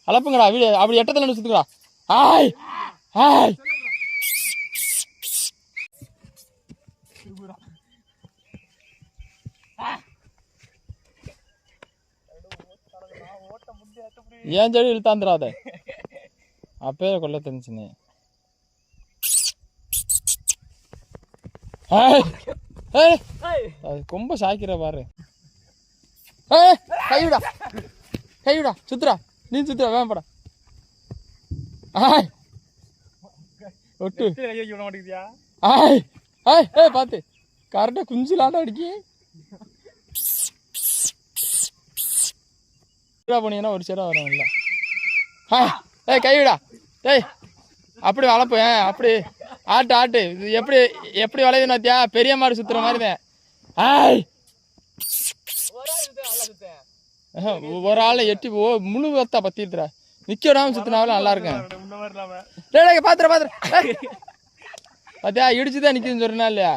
அளப்புங்கடா வீடு அப்படி எட்டத்தில் சுத்துக்கடா. ஆய் ஆய் ஏன் செடி இழுத்தாந்துடாத, அப்பயே கொல்ல தெரிஞ்சுன்னு. அது கொம்ப சாய்க்கிற பாரு. கைவிடா கைவிடா, சுத்துறா நீ சுத்துறா, வேணப்படா. ஆய் ஒட்டு ஆய் ஆய் ஏய் பார்த்து கரெக்டாக குஞ்சுலாண்டா அடிக்கி போனீங்கன்னா ஒரு சேரம் வரும் இல்லை. ஏய் கைவிடா, ஏய் அப்படி வளர்ப்பு, அப்படி ஆட்டு ஆட்டு. இது எப்படி எப்படி வளையுதுன்னு பார்த்தியா, பெரிய மாடு சுத்துற மாதிரி தான். ஆய் ஒரு ஆளை எட்டி முழு வத்தா பத்திடுறா, நிக்க விடாம சுத்தினாலும் நல்லா இருக்கேன். பாத்துற பாத்துற பாத்தியா இடிச்சுதான் நிக்குதுன்னு சொல்றா இல்லையா.